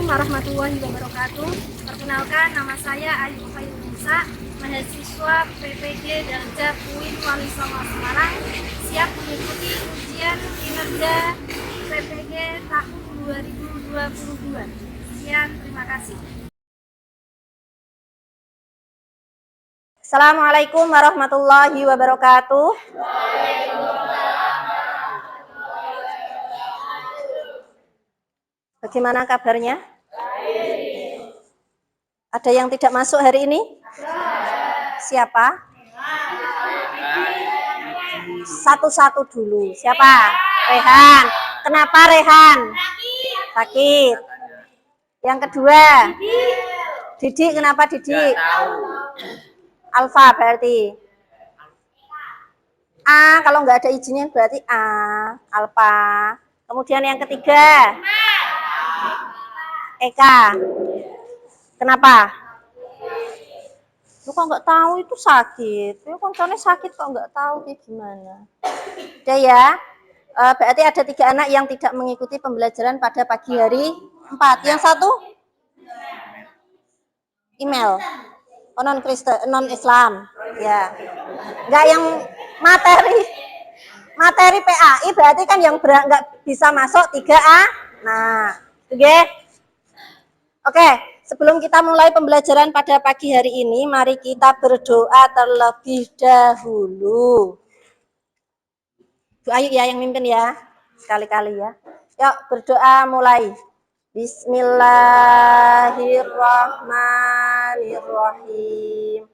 warahmatullahi wabarakatuh. Perkenalkan, nama saya Ayu Fayunisa, mahasiswa PPG Darjah UIN Wali Songo Semarang, siap mengikuti ujian kinerja PPG tahun 2022. Sekian, terima kasih. Assalamualaikum warahmatullahi wabarakatuh. Bagaimana kabarnya? Ada yang tidak masuk hari ini? Siapa? Satu-satu dulu. Siapa? Rehan. Kenapa Rehan? Sakit. Yang kedua? Didik. Kenapa Didik? Alfa berarti. A, kalau nggak ada izinnya berarti A, Alfa. Kemudian yang ketiga? Eka. Kenapa? Lu kok nggak tahu itu sakit? Lu koncone sakit kok nggak tahu kayak gimana? Udah ya. Berarti ada 3 anak yang tidak mengikuti pembelajaran pada pagi hari 4. Yang satu? Email. Oh, non Kristen, non Islam. Ya. Nggak yang materi PAI berarti kan yang nggak bisa masuk 3A. Nah, oke. Oke, sebelum kita mulai pembelajaran pada pagi hari ini, mari kita berdoa terlebih dahulu. Doa yuk ya yang mimpin ya, sekali-kali ya. Yuk berdoa mulai. Bismillahirrahmanirrahim.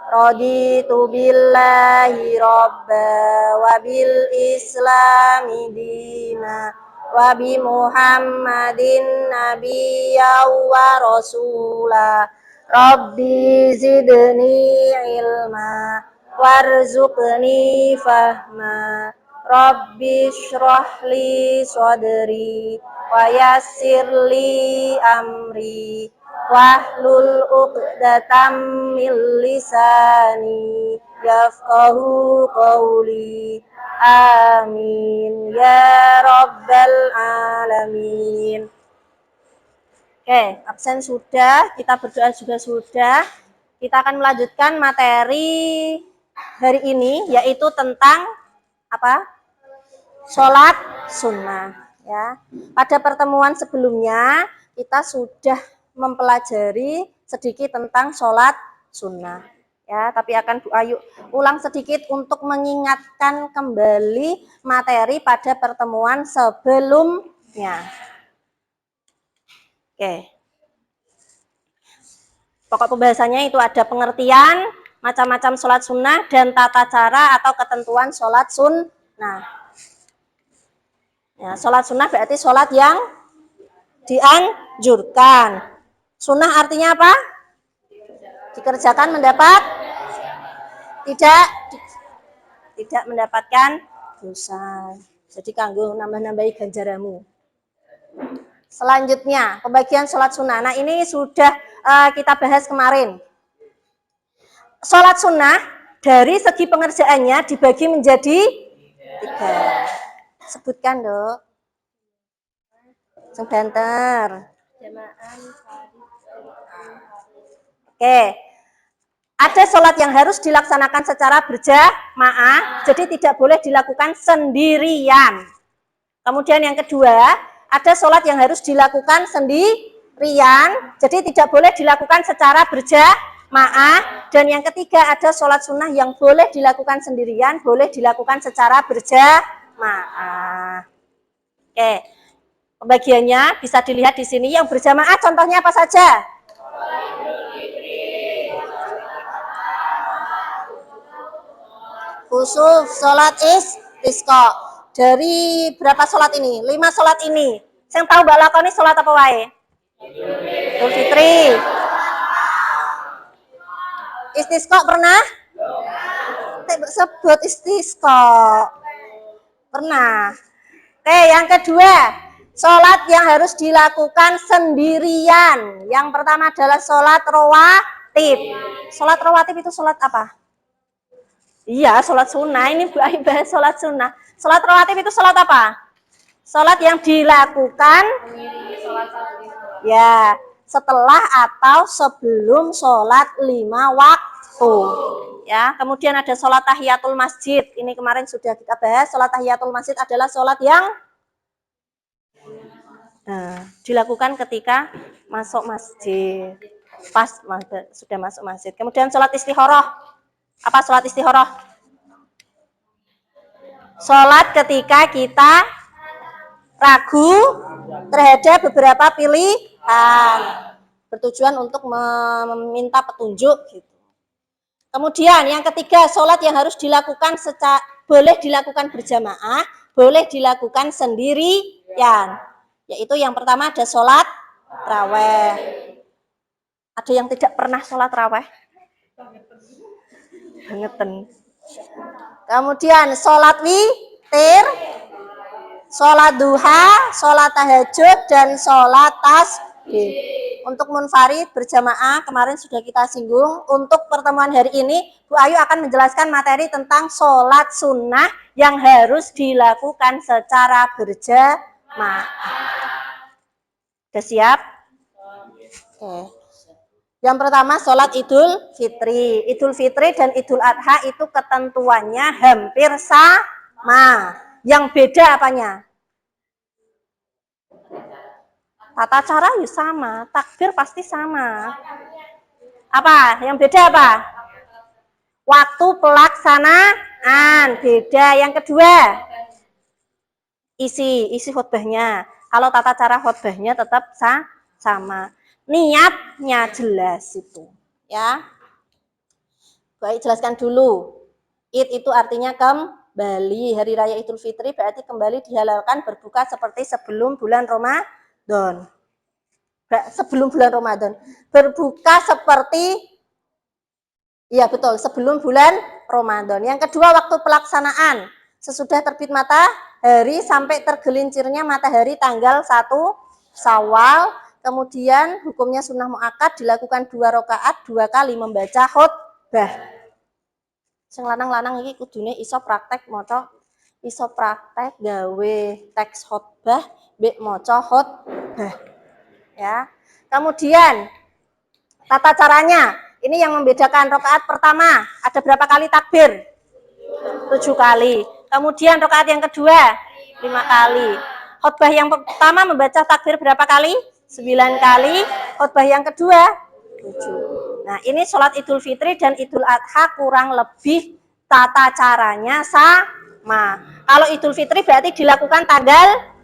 Raditu billahi robba wa bil islami dina wa bi Muhammadin nabiyya wa rasula. Rabbi zidni ilma warzuqni fahma. Rabbi shrahli sadri wa yassirli amri wahlul 'uqdatam min lisani yafqahu qawli. Amin ya rabbal alamin. Oke, absen sudah, kita berdoa juga sudah. Kita akan melanjutkan materi hari ini, yaitu tentang apa? Sholat sunnah. Ya. Pada pertemuan sebelumnya, kita sudah mempelajari sedikit tentang sholat sunnah. Ya, tapi akan Bu Ayu ulang sedikit untuk mengingatkan kembali materi pada pertemuan sebelumnya. Oke. Pokok pembahasannya itu ada pengertian, macam-macam sholat sunnah, dan tata cara atau ketentuan sholat sunnah. Ya, sholat sunnah berarti sholat yang dianjurkan. Sunnah artinya apa? Dikerjakan mendapat tidak mendapatkan dosa. Jadi kanggo nambah-nambahi ganjaramu. Selanjutnya, pembagian sholat sunnah. Nah, ini sudah kita bahas kemarin. Sholat sunnah dari segi pengerjaannya dibagi menjadi 3. Sebutkan, Dok. Sebentar. Oke. Ada sholat yang harus dilaksanakan secara berjamaah, jadi tidak boleh dilakukan sendirian. Kemudian yang kedua, ada sholat yang harus dilakukan sendirian, jadi tidak boleh dilakukan secara berjamaah. Dan yang ketiga, ada sholat sunnah yang boleh dilakukan sendirian, boleh dilakukan secara berjamaah. Oke, pembagiannya bisa dilihat di sini. Yang berjamaah contohnya apa saja? Khusuf, sholat istisqa. Dari berapa sholat ini? 5 sholat ini. Yang tahu Mbak lakoni sholat apa wae? Idul Fitri. Istisqa pernah? Sebut istisqa. Pernah. Oke, yang kedua, sholat yang harus dilakukan sendirian. Yang pertama adalah sholat rawatib. Sholat rawatib itu sholat apa? Iya, sholat sunnah. Ini Bu Ayu bahas sholat sunnah. Sholat rawatib itu sholat apa? Sholat yang dilakukan Ya, setelah atau sebelum sholat 5 waktu. Ya, kemudian ada sholat tahiyatul masjid. Ini kemarin sudah kita bahas. Sholat tahiyatul masjid adalah sholat yang dilakukan ketika masuk masjid. Pas sudah masuk masjid. Kemudian sholat istikharah. Apa sholat istikharah? Sholat ketika kita ragu terhadap beberapa pilihan, bertujuan untuk meminta petunjuk gitu. Kemudian yang ketiga, sholat yang harus dilakukan boleh dilakukan berjamaah, boleh dilakukan sendirian. Yaitu yang pertama ada sholat raweh. Ada yang tidak pernah sholat raweh? Bangetan. Kemudian sholat witir, sholat duha, sholat tahajud, dan sholat tasbih. Untuk munfarid berjamaah kemarin sudah kita singgung. Untuk pertemuan hari ini, Bu Ayu akan menjelaskan materi tentang sholat sunnah yang harus dilakukan secara berjamaah. Sudah siap? Oke. Yang pertama sholat Idul Fitri. Idul Fitri dan Idul Adha itu ketentuannya hampir sama. Yang beda apanya? Tata cara ya sama, takbir pasti sama. Apa? Yang beda apa? Waktu pelaksanaan beda. Yang kedua, isi khutbahnya. Kalau tata cara khutbahnya tetap sama. Niatnya jelas itu, ya. Baik, jelaskan dulu. Id itu artinya kembali. Hari Raya Idul Fitri berarti kembali dihalalkan berbuka seperti sebelum bulan Ramadan. Sebelum bulan Ramadan. Berbuka seperti, iya betul, sebelum bulan Ramadan. Yang kedua, waktu pelaksanaan. Sesudah terbit matahari sampai tergelincirnya matahari tanggal 1 Syawal. Kemudian hukumnya sunnah muakkad, dilakukan 2 rakaat 2 kali membaca khutbah. Sing lanang-lanang iki kudune iso praktek maca, iso praktek gawe teks khutbah mbek maca khutbah. Ya. Kemudian tata caranya, ini yang membedakan. Rakaat pertama ada berapa kali takbir? 7 kali. Kemudian rakaat yang kedua 5 kali. Khutbah yang pertama membaca takbir berapa kali? 9 kali. Khutbah yang kedua 7. Nah, ini sholat Idul Fitri dan Idul Adha kurang lebih tata caranya sama. Kalau Idul Fitri berarti dilakukan tanggal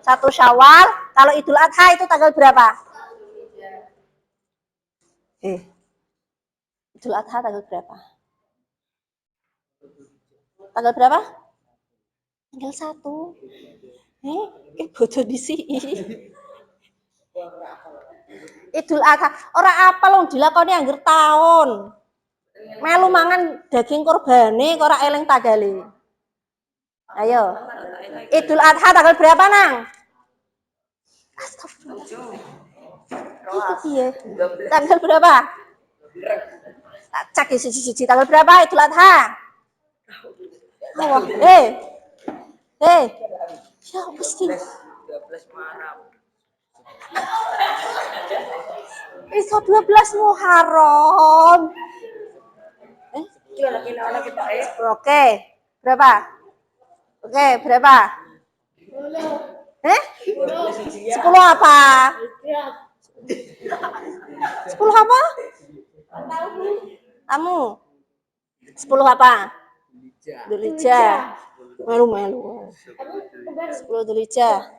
1 Syawal. Kalau Idul Adha itu tanggal berapa? Idul Adha tanggal berapa? Tanggal berapa? Tanggal 1. Bodoh di sini. Idul Adha ora apal wong dilakoni angger taun. Melu mangan daging kurbane kok ora eling tanggali. Ayo. Idul Adha tanggal berapa, Nang? Astagfirullah. Itu piye? Tanggal berapa? Tak cek siji-siji tanggal berapa Idul Adha? Oh, ya pasti. 12 Muharram. Iso 12 Muharram. Oke. Berapa? Oke, berapa? 10 apa? 10 apa? Kamu? 10 apa? Dzulhijjah. Malu-malu. 10 Dzulhijjah.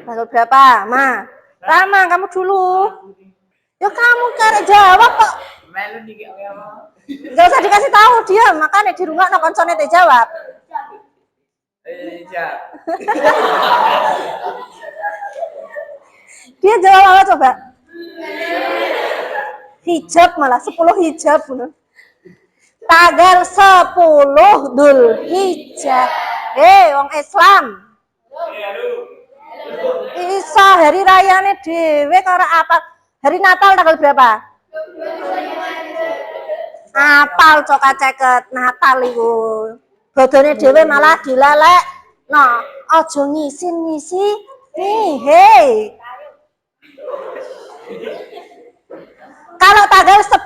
Tanggal berapa, Ma? Rama, kamu dulu. Ya kamu karek jawab kok. Gak usah dikasih tahu dia, makanya di rumah no konsone teh jawab. Dia jawab apa coba? Hijab malah 10 hijab. Tanggal 10 Dzulhijjah. Wong Islam. Isa hari rayane dhewe karo apa? Hari Natal tanggal berapa? Apal coka ceket Natal iku. Bodone dhewe malah dilalek. Nah, aja ngisi-ngisi nih, hei.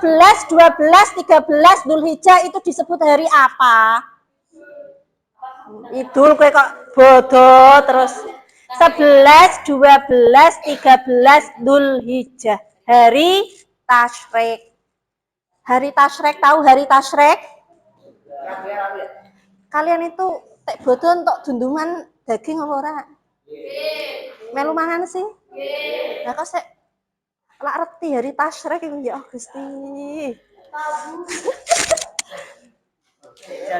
11, 12, 13 Dzulhijjah itu disebut hari apa? Idul kowe kok bodoh terus. 11, 12, 13 Dzulhijjah. Hari Tasyrik. Hari Tasyrik, tahu hari Tasyrik? Kalian itu tek bodoh untuk dundungan daging apa ora? Melu mangan sih? Lah kok sik lak reti hari Tasyrik iku ya Gusti.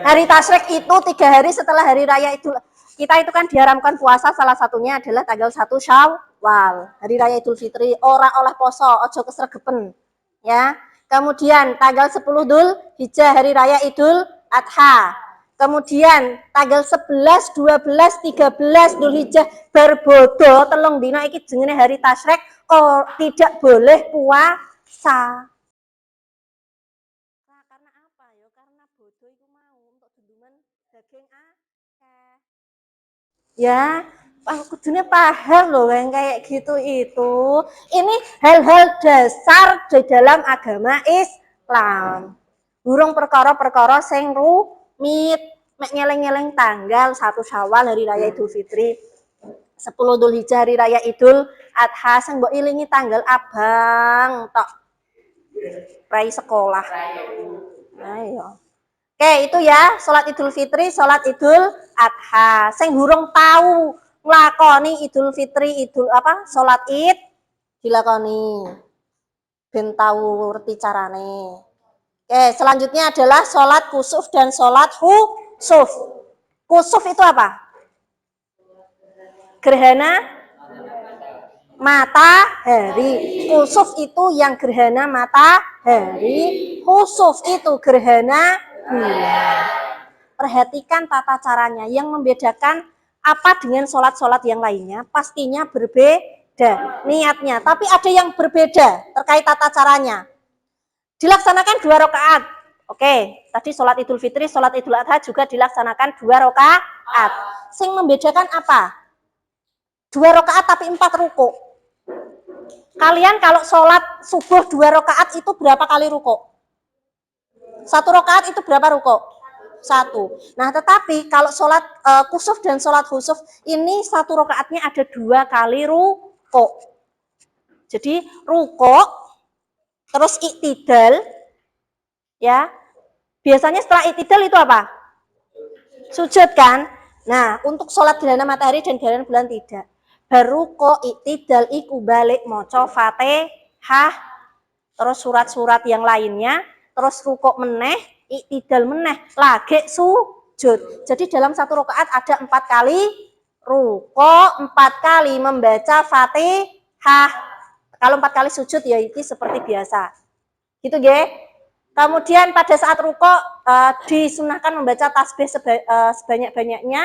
Hari Tasyrik itu 3 hari setelah hari raya Idul. Kita itu kan diharamkan puasa, salah satunya adalah tanggal 1 Syawal, hari raya Idul Fitri. Ora oleh poso, ojo kesregepen. Ya. Kemudian tanggal 10 Dzulhijjah hari raya Idul Adha. Kemudian tanggal 11, 12, 13 Dzulhijjah berbodo telung dina iki jenenge hari Tasyrik, oh tidak boleh puasa. Karena apa ya? Karena bodoh itu mau untuk dunduman daging akeh. Ya, kudune paham loh yang kayak gitu itu. Ini hal-hal dasar di dalam agama Islam. Burung perkara-perkara sing rumit, mek ngeleng-ngeleng tanggal 1 Syawal hari raya Idul Fitri. 10 Dzulhijjah hari raya Idul Adha sing mbok ilingi tanggal abang tok. Rai sekolah. Ayo. Oke, itu ya, sholat Idul Fitri, sholat Idul Adha. Sing hurung tahu nglakoni Idul Fitri, sholat Id dilakoni. Ben tahu ngerti carane. Oke, selanjutnya adalah sholat kusuf dan sholat khusuf. Kusuf itu apa? Gerhana matahari. Kusuf itu yang gerhana matahari. Khusuf itu gerhana bulan. Perhatikan tata caranya. Yang membedakan apa dengan sholat-sholat yang lainnya pastinya berbeda niatnya. Tapi ada yang berbeda terkait tata caranya. Dilaksanakan 2 rakaat. Oke, tadi sholat Idul Fitri, sholat Idul Adha juga dilaksanakan 2 rakaat. Sing membedakan apa? 2 rakaat tapi 4 ruku. Kalian kalau sholat subuh 2 rakaat itu berapa kali ruku? 1 rakaat itu berapa ruku? 1. Nah, tetapi kalau sholat kusuf dan sholat khusuf ini 1 rakaatnya ada 2 kali ruku. Jadi ruku, terus iktidal, ya. Biasanya setelah iktidal itu apa? Sujud kan? Nah, untuk sholat gerhana matahari dan gerhana bulan tidak. Baru kok iktidal iku balik maca Fatihah, terus surat-surat yang lainnya, terus rukuk meneh, iktidal meneh, lagi sujud. Jadi dalam 1 rakaat ada 4 kali rukuk, 4 kali membaca Fatihah. Kalau 4 kali sujud ya itu seperti biasa. Gitu nggih. Kemudian pada saat rukuk disunahkan membaca tasbih sebanyak-banyaknya.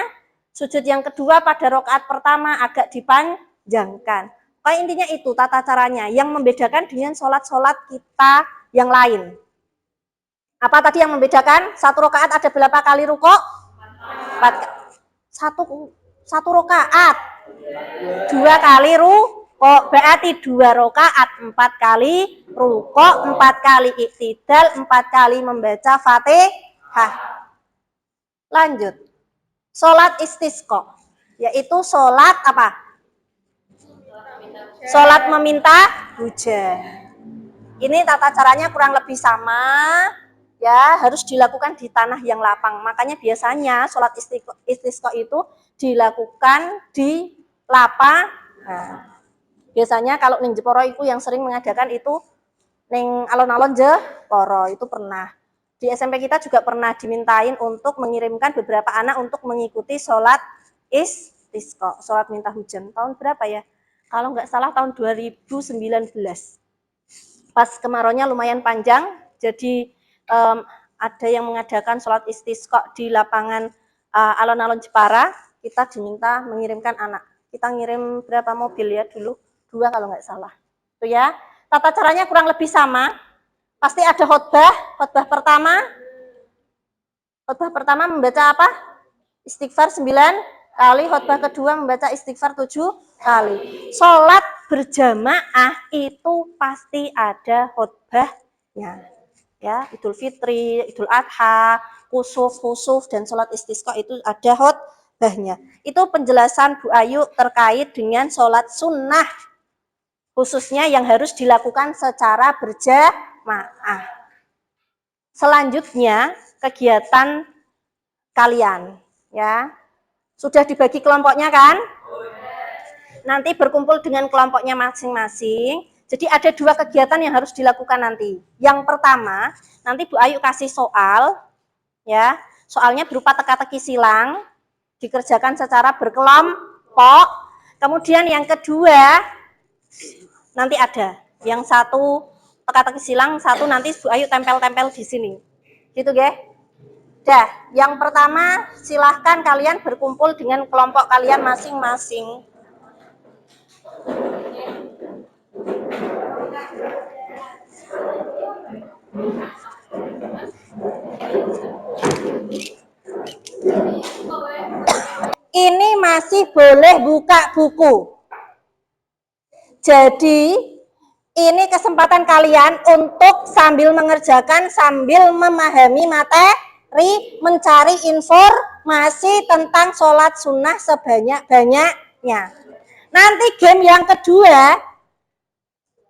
Sujud yang kedua pada rakaat pertama agak dipanjangkan. Kayak intinya itu tata caranya yang membedakan dengan sholat-sholat kita yang lain. Apa tadi yang membedakan? 1 rakaat ada berapa kali rukuk? 4. 1 rakaat 2 kali rukuk, berarti 2 rakaat 4 kali rukuk, 4 kali iktidal, 4 kali membaca Fatihah. Lanjut. Sholat istisqa, yaitu sholat apa? Sholat meminta hujan. Ini tata caranya kurang lebih sama, ya harus dilakukan di tanah yang lapang. Makanya biasanya sholat istisqa itu dilakukan di lapangan. Biasanya kalau ning Jeporo itu yang sering mengadakan itu ning alon-alon Jeporo itu pernah. Di SMP kita juga pernah dimintain untuk mengirimkan beberapa anak untuk mengikuti sholat istisqa, sholat minta hujan. Tahun berapa ya? Kalau nggak salah tahun 2019. Pas kemaraunya lumayan panjang, jadi ada yang mengadakan sholat istisqa di lapangan alon-alon Jepara. Kita diminta mengirimkan anak. Kita ngirim berapa mobil ya dulu? 2 kalau nggak salah. Itu ya. Tata caranya kurang lebih sama. Pasti ada khotbah. Khotbah pertama membaca apa? Istighfar 9 kali. Khotbah kedua membaca istighfar 7 kali. Sholat berjamaah itu pasti ada khotbah Ya, Idul Fitri, Idul Adha, kusuf, dan sholat istisqa itu ada khotbahnya. Itu penjelasan Bu Ayu terkait dengan sholat sunnah, khususnya yang harus dilakukan secara berjamaah. Selanjutnya, kegiatan kalian, ya. Sudah dibagi kelompoknya kan? Nanti berkumpul dengan kelompoknya masing-masing. Jadi ada 2 kegiatan yang harus dilakukan nanti. Yang pertama, nanti Bu Ayu kasih soal, ya. Soalnya berupa teka-teki silang, dikerjakan secara berkelompok. Kemudian yang kedua, nanti ada yang satu teka-teki silang, satu nanti Bu Ayu tempel-tempel di sini. Gitu, ya. Dah, yang pertama silahkan kalian berkumpul dengan kelompok kalian masing-masing. Ini masih boleh buka buku. Jadi, ini kesempatan kalian untuk sambil mengerjakan, sambil memahami materi, mencari informasi tentang sholat sunnah sebanyak-banyaknya. Nanti game yang kedua,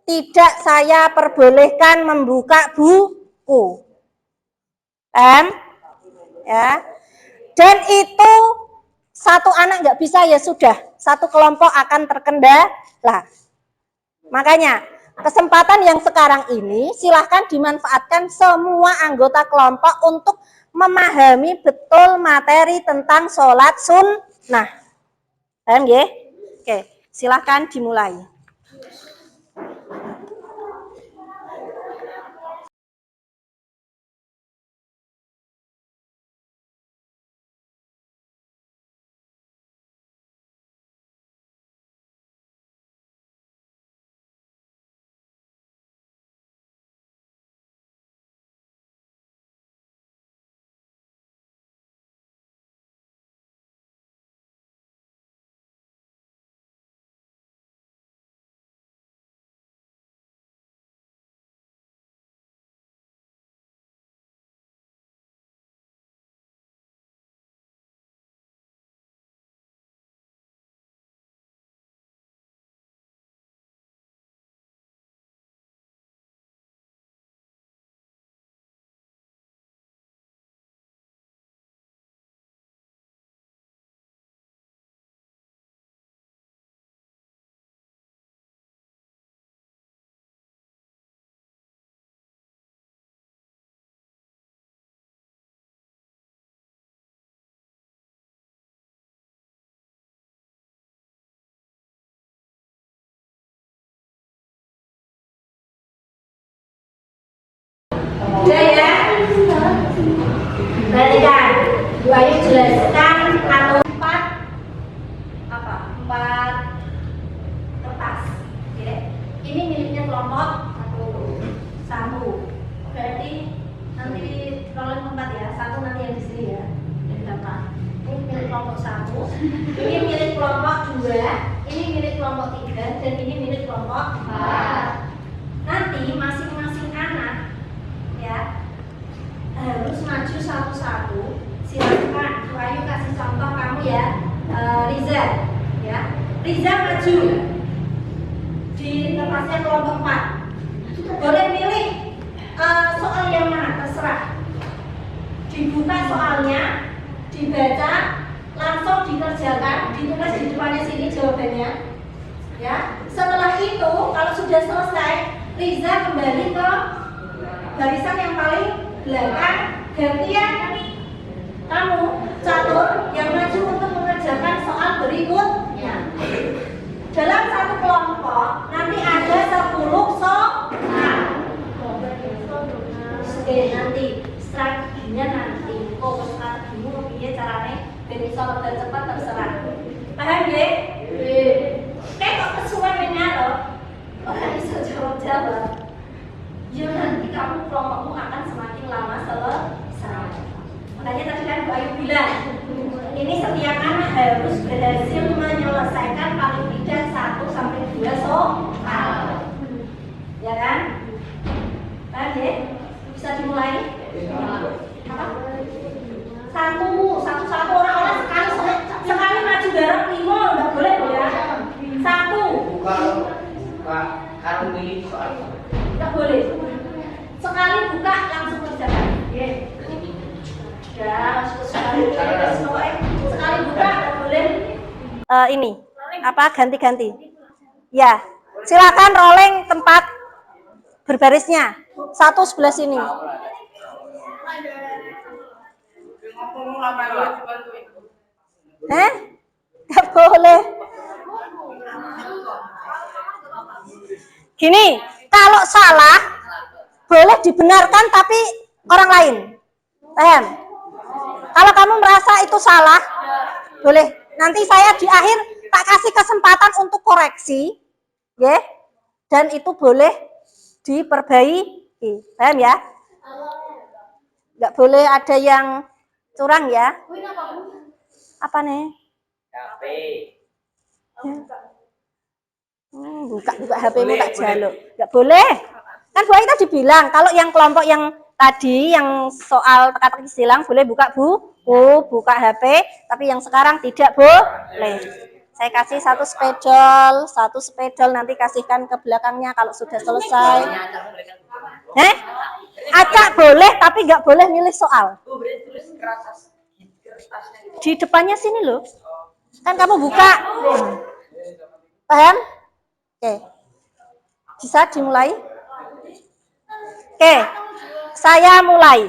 tidak saya perbolehkan membuka buku. Ya. Dan itu satu anak nggak bisa, ya sudah, satu kelompok akan terkendala. Makanya kesempatan yang sekarang ini silahkan dimanfaatkan semua anggota kelompok untuk memahami betul materi tentang sholat sunnah. Paham ya? Oke, silahkan dimulai. Udah ya? Perhatikan, Bu Ayu jelaskan atau 4 kertas. Oke. Ini miliknya kelompok 1. Berarti nanti rolling 4 ya. 1 nanti yang di sini ya. Yang dapat. Ini milik kelompok 1. Ini milik kelompok 2. Ini milik kelompok 3 dan ini milik kelompok 4. Nanti masing-masing anak ya harus maju satu-satu. Silakan Bu Ayu kasih contoh kamu ya. Riza ya. Riza maju di kertasnya kelompok 4. Boleh pilih soal yang mana, terserah. Dibuka soalnya, dibaca, langsung dikerjakan, ditulis di depannya sini jawabannya. Ya. Setelah itu kalau sudah selesai, Riza kembali ke barisan yang paling belakang, gantian kamu catur yang maju untuk mengerjakan soal berikutnya. Dalam satu kelompok nanti ada 10 soal. Oke, nanti strateginya nanti. Strategimu piye carane ben iso lebih cepat terserah. Paham ya? Kok kesuwen menyalo? Ora iso jawab-jawab. Ya nanti kamu kelompokmu akan semakin lama selesai. Makanya tadi kan Bu Ayu bilang, ini setiap anak harus berhasil menyelesaikan paling tidak 1 sampai 2 soal. Ya kan? Paham ya? Bisa dimulai? Apa? Satu orang sekali maju dorong 5, nggak boleh ya. 1. Kalau milih soal Nggak boleh. Sekali buka langsung kerjakan. Ya. Ya, sekali buka nggak boleh. Ini apa ganti-ganti? Ya, silakan rolling tempat berbarisnya. 1 sebelah sini. Nggak boleh. Gini, kalau salah boleh dibenarkan tapi orang lain. Paham? Kalau kamu merasa itu salah, boleh. Nanti saya di akhir tak kasih kesempatan untuk koreksi, ya. Dan itu boleh diperbaiki. Paham ya? Nggak boleh ada yang curang ya. Apa nih? HP. Buka HP-mu tak jaluk. Nggak boleh. Kan Bu Ayi tadi bilang, kalau yang kelompok yang tadi, yang soal teka-teki silang, boleh buka buku, buka HP, tapi yang sekarang tidak boleh. Saya kasih satu spidol, nanti kasihkan ke belakangnya kalau sudah selesai. Acak boleh, tapi nggak boleh milih soal. Di depannya sini loh. Kan kamu buka. Paham? Oke. Bisa dimulai? Oke. Saya mulai.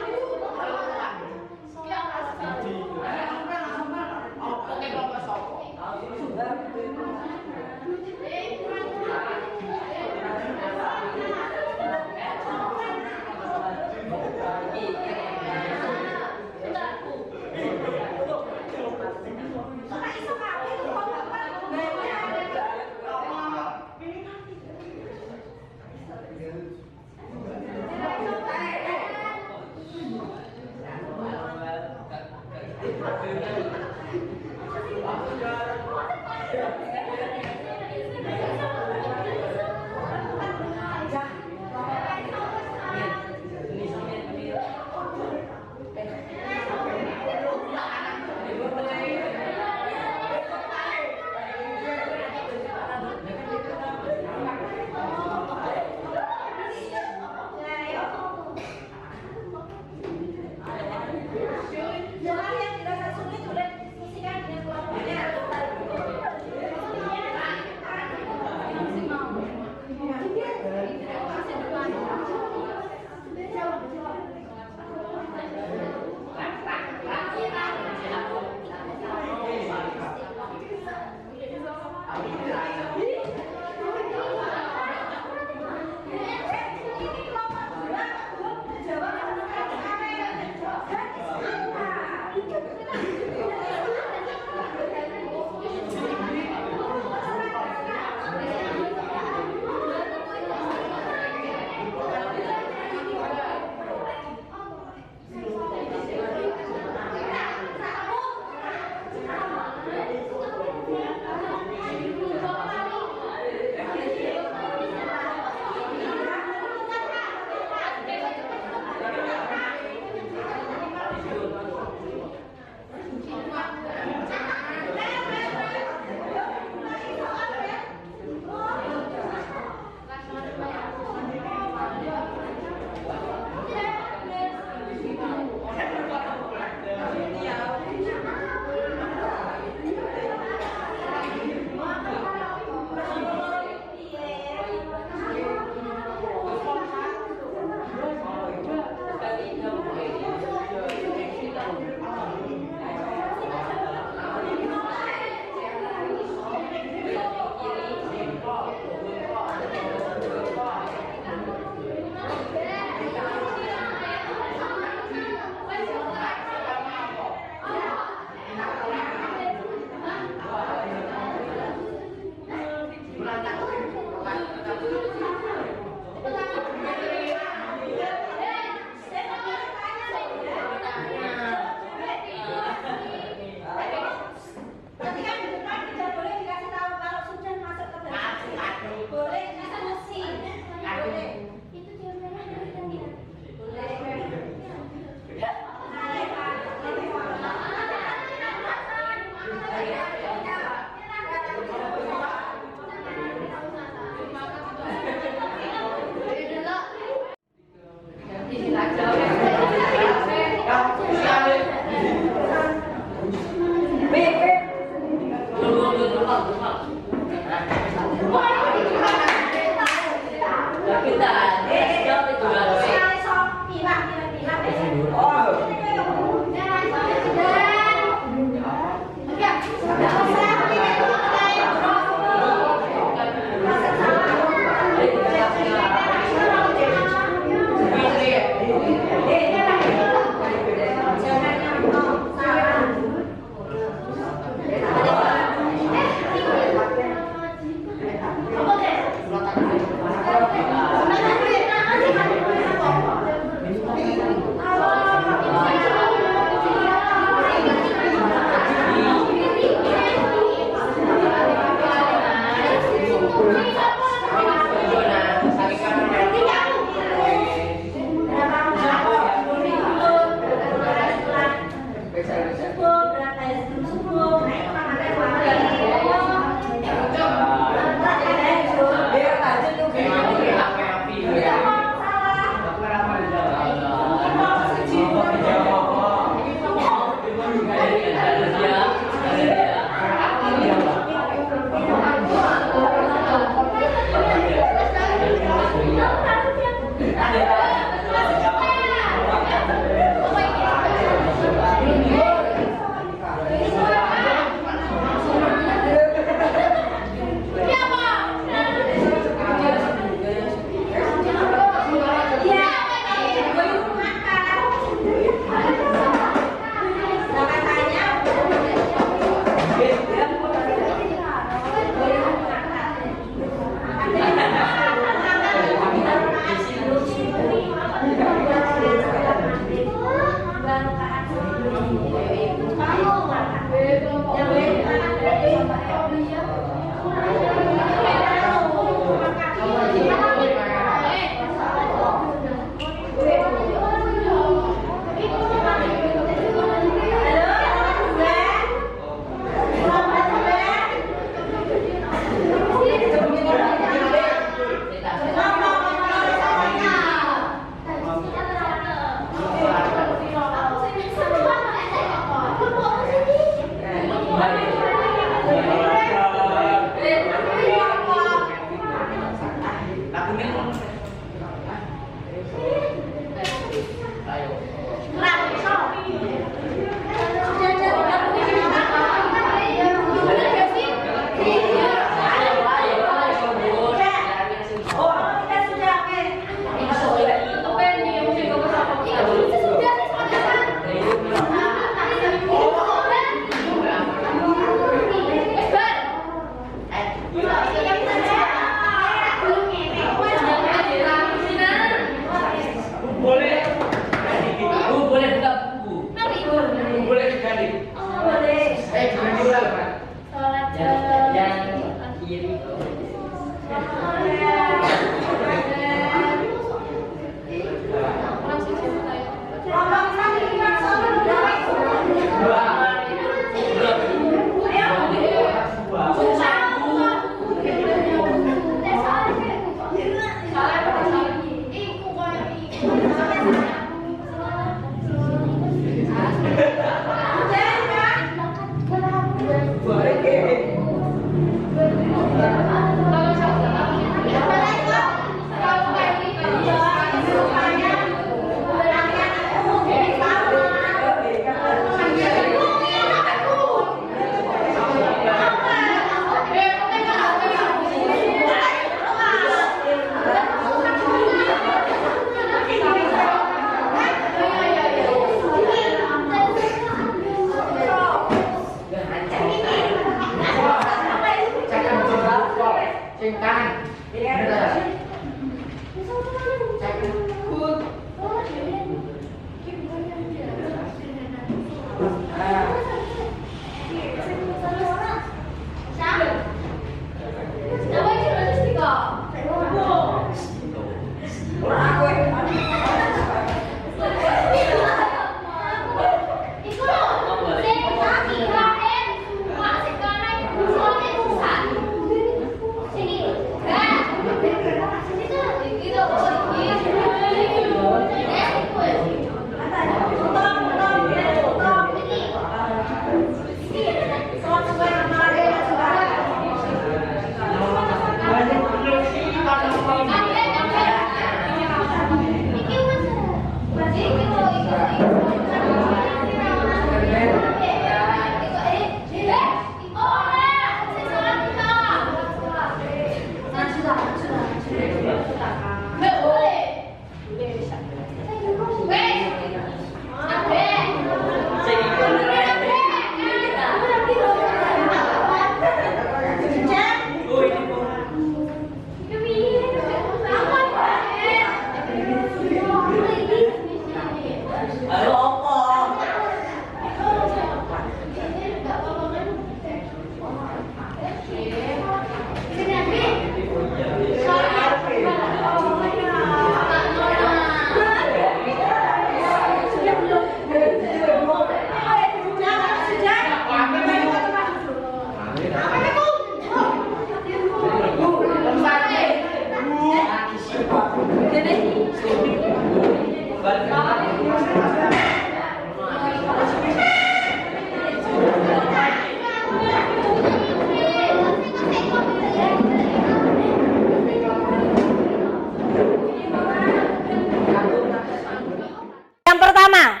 Yang pertama,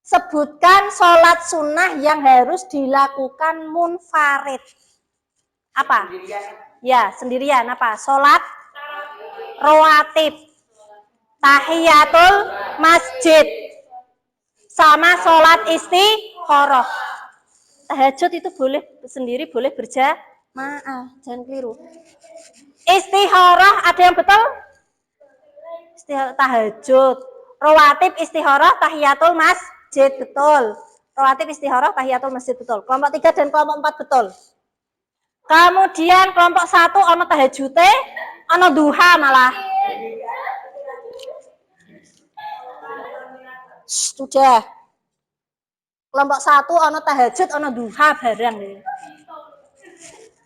sebutkan sholat sunnah yang harus dilakukan munfarid. Apa? Ya, sendirian. Apa? Sholat rawatib, tahiyatul masjid, sama sholat istikharah. Tahajud itu boleh sendiri, boleh berjamaah. Jangan keliru. Istikharah ada yang betul? Tahajud, rawatib, istikharah, tahiyatul masjid, betul. Rawatib, istikharah, tahiyatul masjid, betul. Kelompok 3 dan kelompok 4 betul. Kemudian kelompok 1 ono tahajute, ono duha malah. Sudah. Kelompok 1 ono tahajud, ono duha bareng.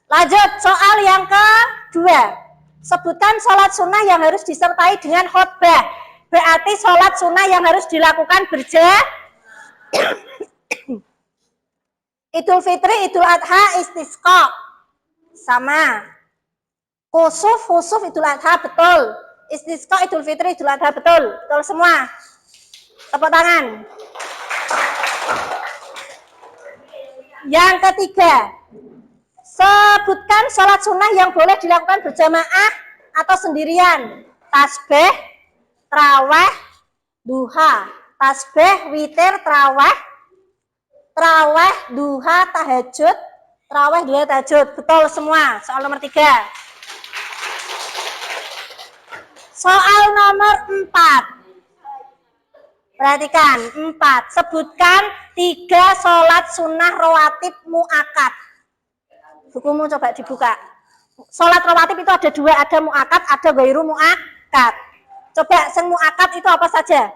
Lanjut, soal yang kedua. Sebutkan sholat sunnah yang harus disertai dengan khutbah. Berarti sholat sunnah yang harus dilakukan berjamaah. Idul Fitri, Idul Adha, istisqa. Sama. Khusuf, Idul Adha, betul. Istisqa, Idul Fitri, Idul Adha, betul. Betul semua. Tepuk tangan. Yang ketiga. Sebutkan sholat sunnah yang boleh dilakukan berjamaah atau sendirian. Tasbih, traweh, duha. Tasbih, witir, traweh, duha, tahajud, traweh, duha, tahajud. Betul semua. Soal nomor 3. Soal nomor 4. Perhatikan, 4. Sebutkan 3 sholat sunnah rawatib mu'akad. Bukumu coba dibuka. Sholat rawatib itu ada 2, ada mu'akad, ada ghairu mu'akad. Coba yang mu'akad itu apa saja?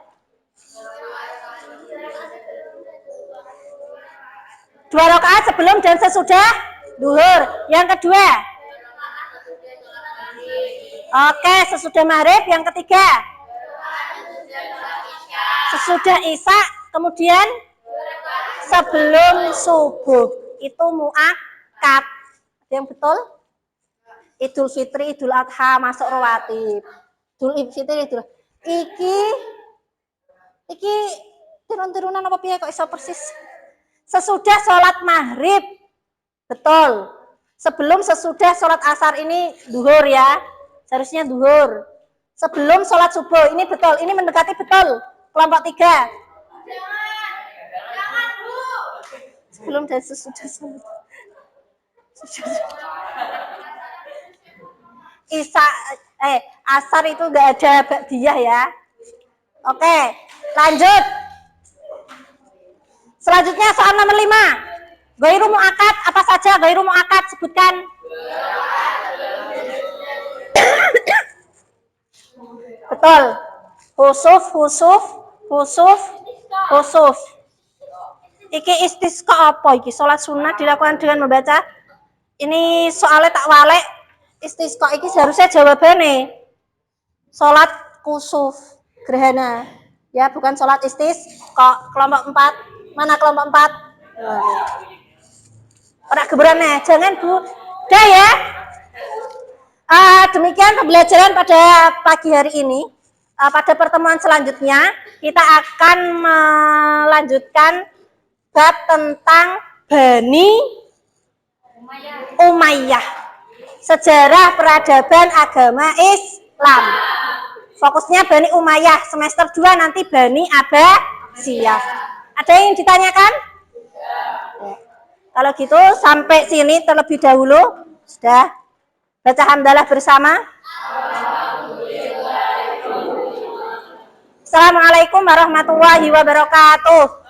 2 rakaat sebelum dan sesudah duhur. Yang kedua? Oke, sesudah maghrib. Yang ketiga? Sesudah isya. Kemudian? Sebelum subuh. Itu mu'akad. Yang betul? Idul Fitri, Idul Adha masuk rawatib. Idul Fitri, Idul Iki turun-turunan apa piye kok iso persis? Sesudah sholat maghrib. Betul. Sebelum sesudah sholat asar ini duhur ya. Seharusnya duhur. Sebelum sholat subuh ini betul. Ini mendekati betul. Kelompok 3. Jangan, Bu. Sebelum dan sesudah sholat. asar itu nggak ada ba'diyah ya. Oke, lanjut. Selanjutnya soal nomor 5. Ghairu mu'akkad, apa saja ghairu mu'akkad? Sebutkan. Betul. Husuf. Iki istisqa apa iki? Salat sunnah dilakukan dengan membaca. Ini soalnya tak walek. Istisqa iki seharusnya jawabannya salat kusuf gerhana. Ya, bukan salat istisqa. Kelompok 4. Mana kelompok 4? Orang geberannya, jangan Bu. Udah ya. Demikian pembelajaran pada pagi hari ini. Pada pertemuan selanjutnya kita akan melanjutkan bab tentang Bani Umayyah, sejarah peradaban agama Islam. Fokusnya Bani Umayyah. Semester 2 nanti Bani Abbasiyah. Ada yang ditanyakan? Kalau gitu sampai sini terlebih dahulu. Sudah baca hamdalah bersama. Assalamualaikum warahmatullahi wabarakatuh.